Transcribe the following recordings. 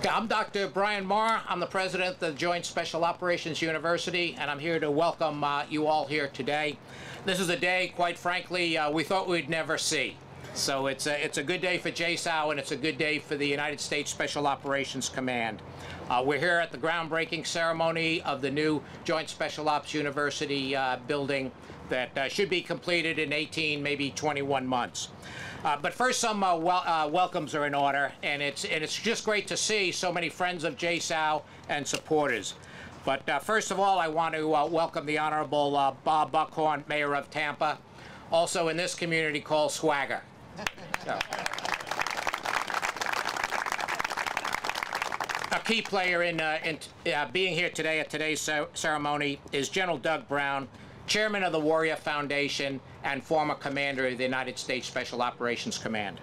I'm Dr. Brian Marr. I'm the president of the Joint Special Operations University, and I'm here to welcome you all here today. This is a day, quite frankly, we thought we'd never see. So it's a good day for JSOW, and it's a good day for the United States Special Operations Command. We're here at the groundbreaking ceremony of the new Joint Special Ops University building that should be completed in 18, maybe 21 months. But first, some welcomes are in order, and it's just great to see so many friends of JSOW and supporters. But first of all, I want to welcome the Honorable Bob Buckhorn, Mayor of Tampa, also in this community called Swagger. So. A key player in being here today at today's ceremony is General Doug Brown, Chairman of the Warrior Foundation and former Commander of the United States Special Operations Command.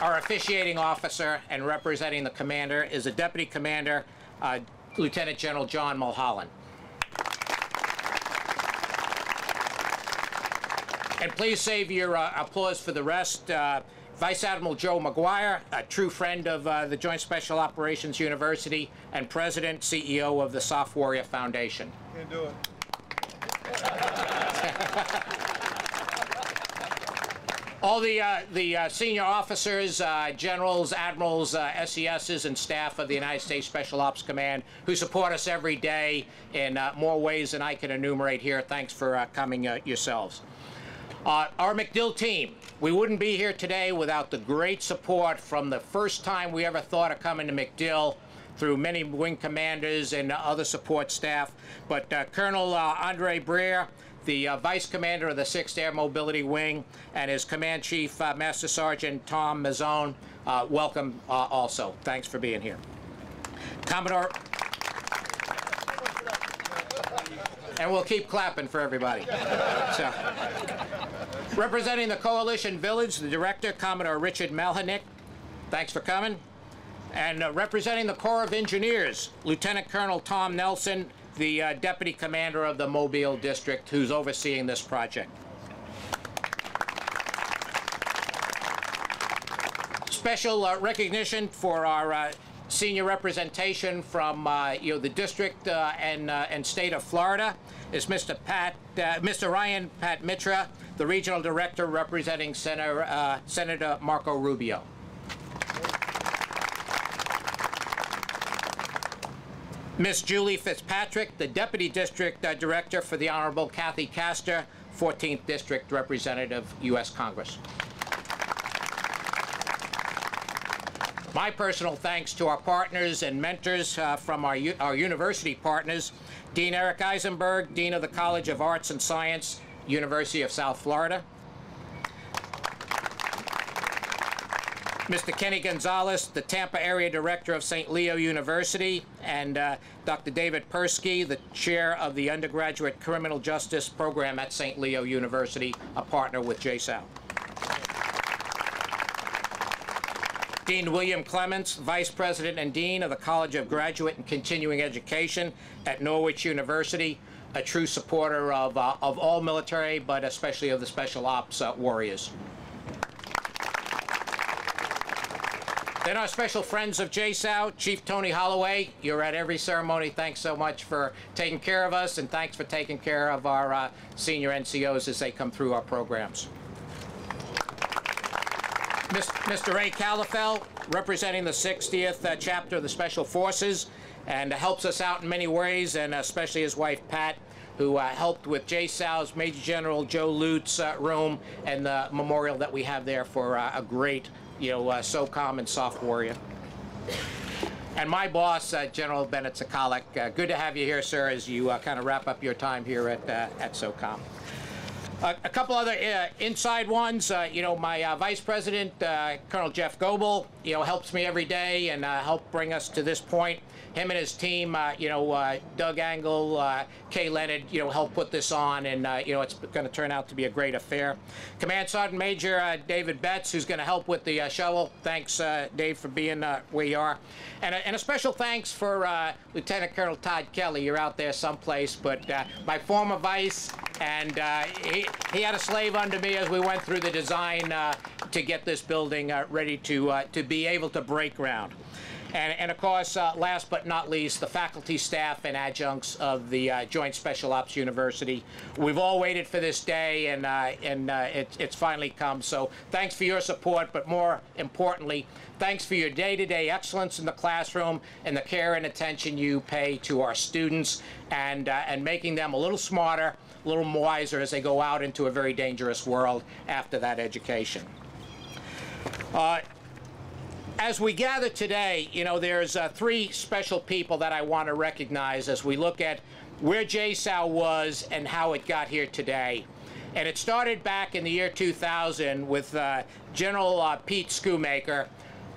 Our officiating officer and representing the Commander is the Deputy Commander, Lieutenant General John Mulholland. And please save your applause for the rest. Vice Admiral Joe McGuire, a true friend of the Joint Special Operations University and President, CEO of the Soft Warrior Foundation. Can't do it. All the senior officers, generals, admirals, SESs, and staff of the United States Special Ops Command who support us every day in more ways than I can enumerate here. Thanks for coming yourselves. Our MacDill team, we wouldn't be here today without the great support from the first time we ever thought of coming to MacDill through many wing commanders and other support staff. But Colonel Andre Breer, the Vice Commander of the 6th Air Mobility Wing, and his Command Chief, Master Sergeant Tom Mazzone, welcome also. Thanks for being here. Commodore... And we'll keep clapping for everybody. So, representing the Coalition Village, the Director, Commodore Richard Malhanick. Thanks for coming. And representing the Corps of Engineers, Lieutenant Colonel Tom Nelson, the Deputy Commander of the Mobile District, who's overseeing this project. Special recognition for our senior representation from the district and state of Florida is Mr. Ryan Pat Mitra, the regional director representing Senator Marco Rubio. Miss Julie Fitzpatrick, the deputy district director for the Honorable Kathy Castor, 14th District Representative, U.S. Congress. My personal thanks to our partners and mentors from our university partners, Dean Eric Eisenberg, Dean of the College of Arts and Science, University of South Florida. Mr. Kenny Gonzalez, the Tampa Area Director of St. Leo University, and Dr. David Persky, the Chair of the Undergraduate Criminal Justice Program at St. Leo University, a partner with JSOW. Dean William Clements, Vice President and Dean of the College of Graduate and Continuing Education at Norwich University, a true supporter of all military, but especially of the Special Ops Warriors. Then our special friends of JSOW, Chief Tony Holloway, you're at every ceremony. Thanks so much for taking care of us, and thanks for taking care of our senior NCOs as they come through our programs. Mr. Ray Calafell, representing the 60th chapter of the Special Forces, and helps us out in many ways, and especially his wife, Pat, who helped with JSOW's Major General Joe Lute's room and the memorial that we have there for a great, SOCOM and Soft Warrior. And my boss, General Bennett Sokolic, good to have you here, sir, as you kind of wrap up your time here at SOCOM. A couple other inside ones, my Vice President, Colonel Jeff Goebel, helps me every day and helped bring us to this point. Him and his team, Doug Angle, Kay Leonard, helped put this on, and, it's going to turn out to be a great affair. Command Sergeant Major David Betts, who's going to help with the shovel. Thanks, Dave, for being where you are. And a special thanks for Lieutenant Colonel Todd Kelly. You're out there someplace, but my former vice, And he had a slave under me as we went through the design to get this building ready to be able to break ground. And of course, last but not least, the faculty, staff, and adjuncts of the Joint Special Ops University. We've all waited for this day, and it's finally come. So thanks for your support, but more importantly, thanks for your day-to-day excellence in the classroom and the care and attention you pay to our students, and making them a little smarter, a little wiser as they go out into a very dangerous world after that education. As we gather today, you know, there's three special people that I want to recognize as we look at where JSOW was and how it got here today. And it started back in the year 2000 with General Pete Schoonmaker,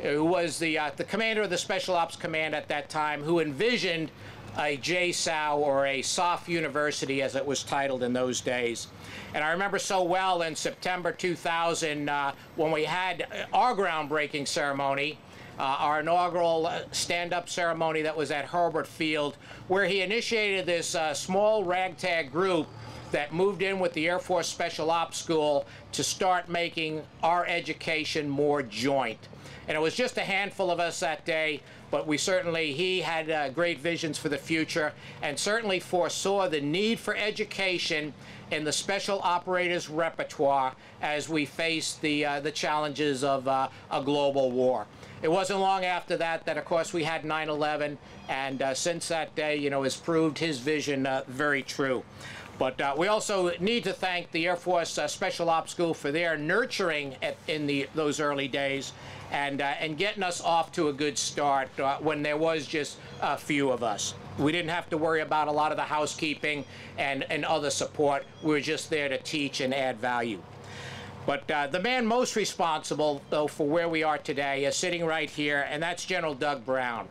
who was the commander of the Special Ops Command at that time, who envisioned a JSOW, or a SOF University as it was titled in those days. And I remember so well in September 2000 when we had our groundbreaking ceremony, our inaugural stand-up ceremony that was at Herbert Field, where he initiated this small ragtag group that moved in with the Air Force Special Ops School to start making our education more joint. And it was just a handful of us that day, but he had great visions for the future, and certainly foresaw the need for education in the special operators repertoire as we faced the challenges of a global war. It wasn't long after that of course, we had 9/11, and since that day, you know, has proved his vision very true. But we also need to thank the Air Force Special Ops School for their nurturing in those early days, and getting us off to a good start when there was just a few of us. We didn't have to worry about a lot of the housekeeping and other support. We were just there to teach and add value. But the man most responsible, though, for where we are today is sitting right here, and that's General Doug Brown.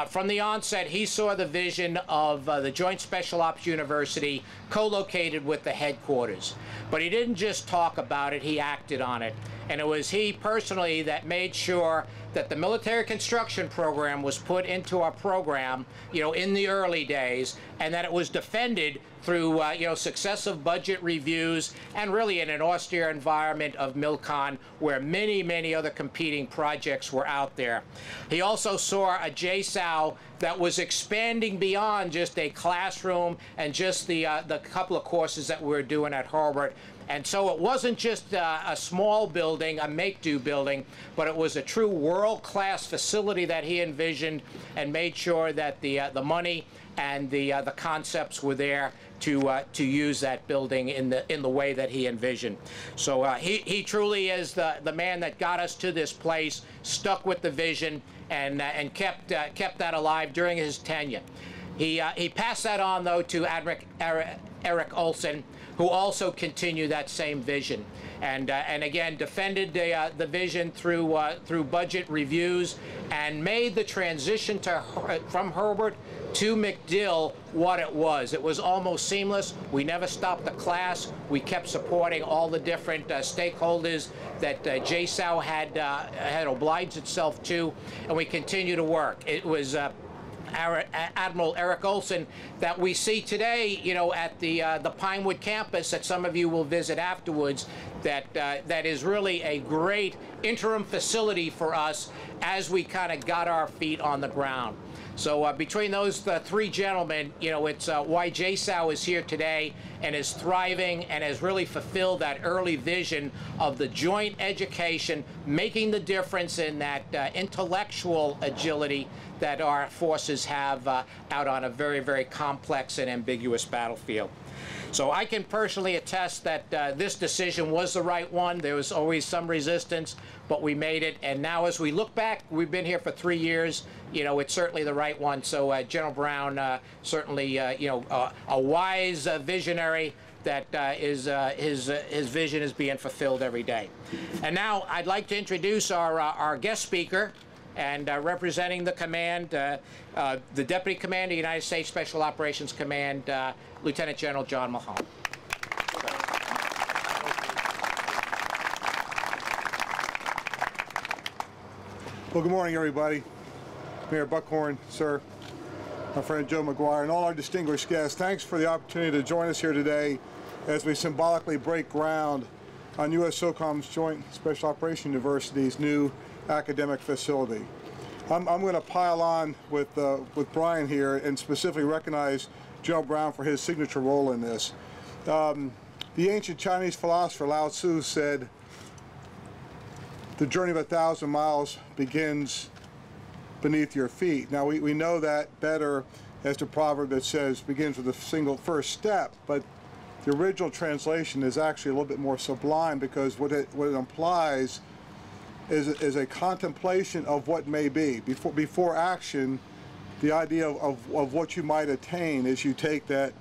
From the onset, he saw the vision of the Joint Special Ops University co-located with the headquarters. But he didn't just talk about it, he acted on it. And it was he personally that made sure that the military construction program was put into our program, you know, in the early days, and that it was defended through, you know, successive budget reviews, and really in an austere environment of MilCon, where many, many other competing projects were out there. He also saw a JSOW that was expanding beyond just a classroom and just the couple of courses that we were doing at Herbert. And so it wasn't just a small building, a make-do building, but it was a true world-class facility that he envisioned, and made sure that the money and the concepts were there to use that building in the way that he envisioned. So he truly is the man that got us to this place, stuck with the vision, and kept that alive during his tenure. He passed that on, though, to Admiral Eric Olson, who also continued that same vision, and again defended the vision through budget reviews, and made the transition from Herbert to MacDill what it was. It was almost seamless. We never stopped the class. We kept supporting all the different stakeholders that JSOW had obliged itself to, and we continue to work. It was Admiral Eric Olson that we see today, you know, at the Pinewood campus that some of you will visit afterwards, that is really a great interim facility for us as we kind of got our feet on the ground. So between those three gentlemen, you know, it's why JSOW is here today and is thriving and has really fulfilled that early vision of the joint education, making the difference in that intellectual agility that our forces have out on a very, very complex and ambiguous battlefield. So I can personally attest that this decision was the right one. There was always some resistance, but we made it. And now as we look back, we've been here for 3 years, you know, it's certainly the right one. So General Brown, certainly, you know, a wise visionary that his vision is being fulfilled every day. And now I'd like to introduce our guest speaker, and representing the command, the Deputy Commander of the United States Special Operations Command, Lieutenant General John Mahone. Well, good morning, everybody. Mayor Buckhorn, sir, my friend Joe McGuire, and all our distinguished guests. Thanks for the opportunity to join us here today as we symbolically break ground on U.S. SOCOM's Joint Special Operations University's new academic facility. I'm going to pile on with Brian here and specifically recognize General Brown for his signature role in this. The ancient Chinese philosopher Lao Tzu said, "The journey of 1,000 miles begins beneath your feet." Now we know that better as the proverb that says begins with a single first step, but the original translation is actually a little bit more sublime, because what it implies is a contemplation of what may be. Before action, the idea of what you might attain as you take that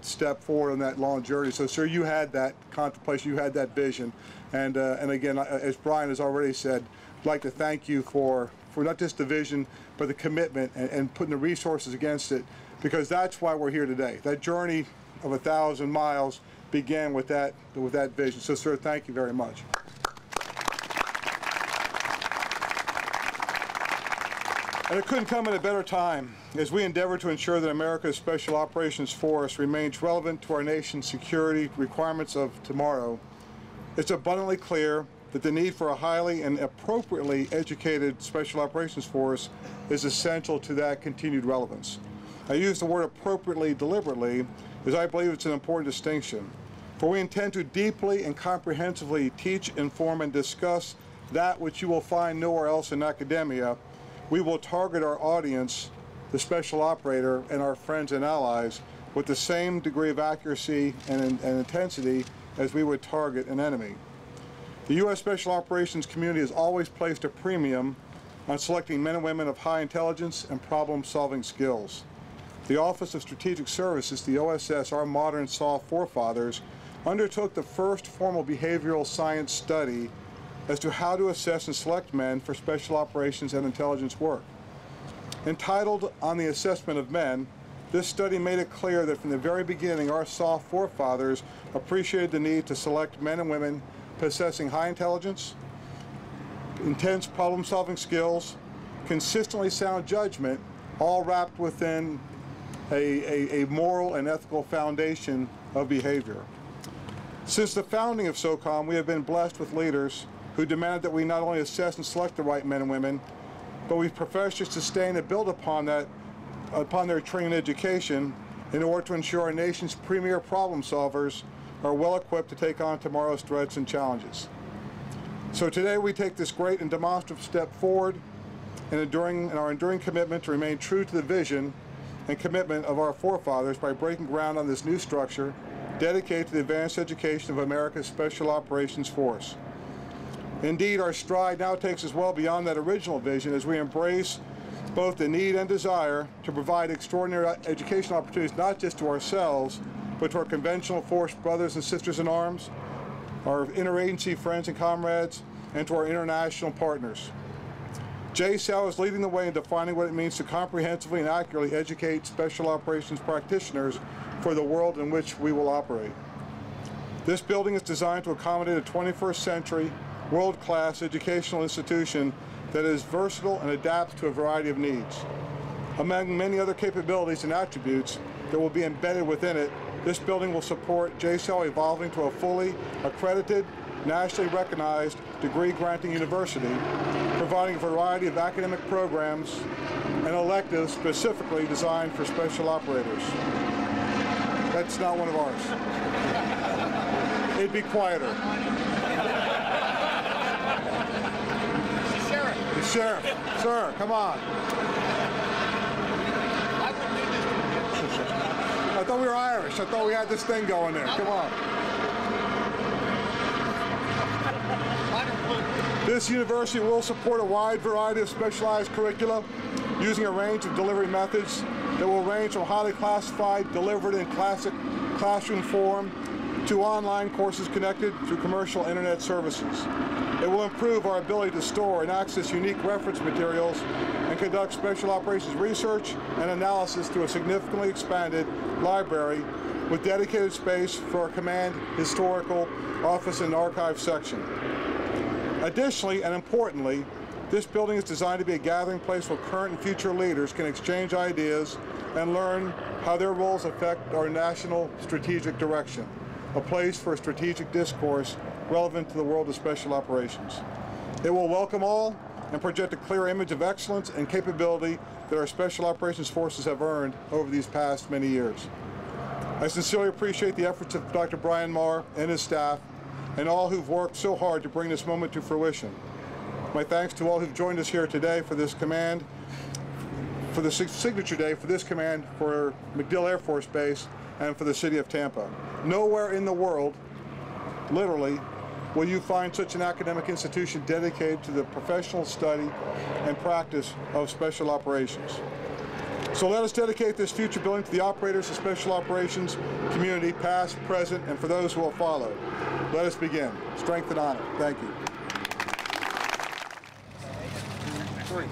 step forward on that long journey. So, sir, you had that contemplation, you had that vision, and again, as Brian has already said, I'd like to thank you for not just the vision, but the commitment and putting the resources against it, because that's why we're here today. That journey of 1,000 miles began with that vision. So, sir, thank you very much. And it couldn't come at a better time as we endeavor to ensure that America's Special Operations Force remains relevant to our nation's security requirements of tomorrow. It's abundantly clear that the need for a highly and appropriately educated Special Operations Force is essential to that continued relevance. I use the word appropriately deliberately, as I believe it's an important distinction. For we intend to deeply and comprehensively teach, inform, and discuss that which you will find nowhere else in academia. We will target our audience, the special operator, and our friends and allies with the same degree of accuracy and intensity as we would target an enemy. The U.S. Special Operations community has always placed a premium on selecting men and women of high intelligence and problem-solving skills. The Office of Strategic Services, the OSS, our modern SOF forefathers, undertook the first formal behavioral science study as to how to assess and select men for special operations and intelligence work. Entitled "On the Assessment of Men," this study made it clear that from the very beginning our SOF forefathers appreciated the need to select men and women possessing high intelligence, intense problem-solving skills, consistently sound judgment, all wrapped within a moral and ethical foundation of behavior. Since the founding of SOCOM, we have been blessed with leaders who demanded that we not only assess and select the right men and women, but we professionally sustain and build upon their training and education in order to ensure our nation's premier problem solvers are well equipped to take on tomorrow's threats and challenges. So today we take this great and demonstrative step forward in our enduring commitment to remain true to the vision and commitment of our forefathers by breaking ground on this new structure dedicated to the advanced education of America's Special Operations Force. Indeed, our stride now takes us well beyond that original vision as we embrace both the need and desire to provide extraordinary educational opportunities not just to ourselves, but to our conventional force brothers and sisters in arms, our interagency friends and comrades, and to our international partners. JSAL is leading the way in defining what it means to comprehensively and accurately educate special operations practitioners for the world in which we will operate. This building is designed to accommodate a 21st century, world-class educational institution that is versatile and adapts to a variety of needs. Among many other capabilities and attributes that will be embedded within it, this building will support JSAL evolving to a fully accredited, nationally recognized degree-granting university, providing a variety of academic programs and electives specifically designed for special operators. That's not one of ours. It'd be quieter. The sheriff. Sir, come on. I thought we were Irish. I thought we had this thing going there. Come on. This university will support a wide variety of specialized curricula using a range of delivery methods that will range from highly classified, delivered in classic classroom form, to online courses connected through commercial internet services. It will improve our ability to store and access unique reference materials and conduct special operations research and analysis through a significantly expanded library with dedicated space for our command, historical, office, and archive section. Additionally, and importantly, this building is designed to be a gathering place where current and future leaders can exchange ideas and learn how their roles affect our national strategic direction, a place for strategic discourse relevant to the world of special operations. It will welcome all and project a clear image of excellence and capability that our Special Operations Forces have earned over these past many years. I sincerely appreciate the efforts of Dr. Brian Marr and his staff and all who've worked so hard to bring this moment to fruition. My thanks to all who've joined us here today for this command, for the signature day for this command for MacDill Air Force Base and for the city of Tampa. Nowhere in the world, literally, will you find such an academic institution dedicated to the professional study and practice of special operations. So let us dedicate this future building to the operators of special operations community, past, present, and for those who will follow. Let us begin. Strength and honor. Thank you. Three.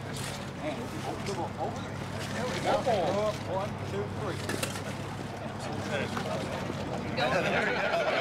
There we go. 1, 2, 3.